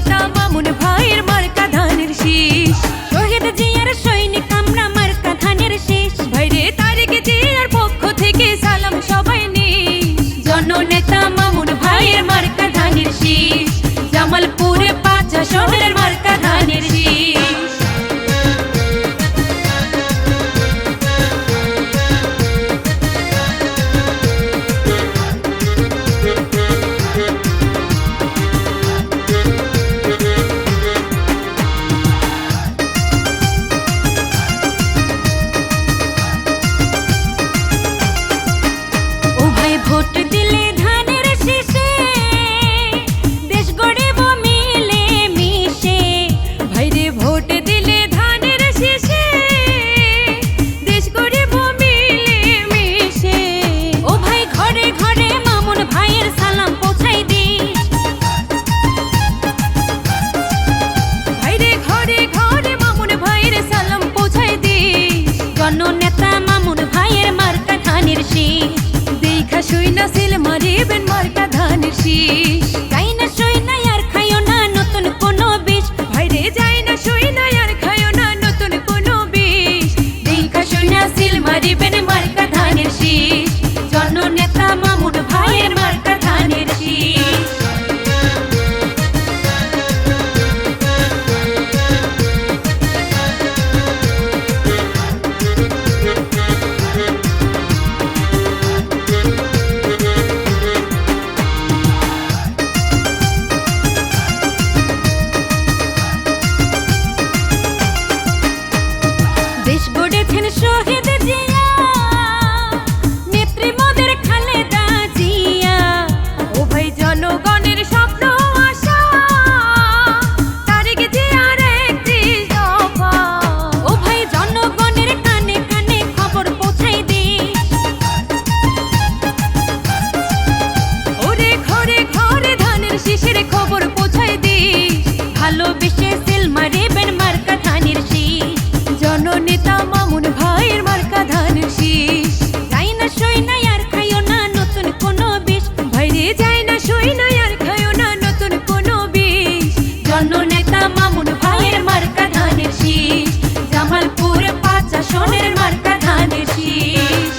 জননেতা মামুন ভাইয়ের মার্কা ধানের শীষ। শহীদ জিয়ার সৈনিক আমরা মার্কা ধানের শীষ। ভাইরে তারেক জিয়ার পক্ষ থেকে সালাম সবাই নিস। জননেতা মামুন ভাইয়ের মার্কা ধানের শীষ। জামালপুরে ৫ আসনের মার্কা ধানের শীষ। ভোট দিলে ধানের শীষে দেশ গড়িব মিলে মিশে। ভাইরে ভোট দিলে ধানের শীষে দেশ গড়িব মিলে মিশে। ও ভাই ঘরে ঘরে মামুন ভাইয়ের সালাম পৌঁছাই দিস। ভাইরে ঘরে ঘরে মামুন ভাইয়ের সালাম পৌঁছাই দিস। জননেতা মামুন ভাইয়ের মার্কা ধানের শীষ। দেখা শুই না সিল মারিবেন মার্কা ধানের শীষ। যাই না শুই না আর খাইও না নতুন কোনো বিষ। ভাইরে যাই না শুই না আর খাইও না নতুন কোনো বিষ। দেখা শুই না সিল মারিবেন মার্কা ধানের শীষ। জননেতা মামুন ভাইয়ের মার্কা ধানের শীষ। দেশ গড়েছেন শহীদ জিয়া, নেত্রী মোদের খালেদা জিয়া। ও ভাই জনগণের স্বপ্ন আশা তারেক জিয়ার একটি দফা। ও ভাই জনগণের কানে কানে খবর পৌঁছাই দিস। ওরে ঘরে ঘরে ধানের শীষের খবর পৌঁছাই দিস। ভালোবেসে সিল মারিবেন মার্কা ধানের শীষ। জননেতা মামুন ভাইয়ের মার্কা ধানের শীষ। যাই না শুই না আর খাইও না নতুন কোনো বিষ। ভাইরে যাই না শুই না আর খাইও না নতুন কোনো বিষ। জননেতা মামুন ভাইয়ের মার্কা ধানের শীষ। জামালপুর ৫ আসনের মার্কা ধানের শীষ।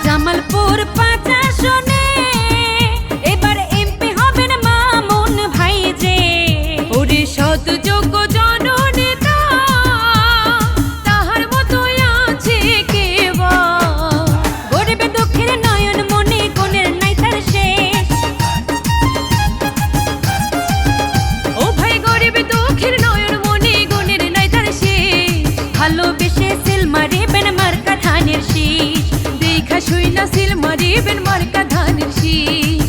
জামালপুর ৫ আসনে এবার এমপি হবেন মামুন ভাই যে। ওরে সৎ যোগ্য জননেতা তাহার মতো আছে কে বা। গরিব দুঃখের নয়ন মনে গুণের নাই তার শেষ। ও ভাই গরিব দুঃখের নয়ন মনে গুণের নাই তার শেষ। ভালোবেসে সিল মারিবেন মার্কা ধানের শীষ। দেখা শুই না সিল মারিবেন মার্কা ধানের শীষ।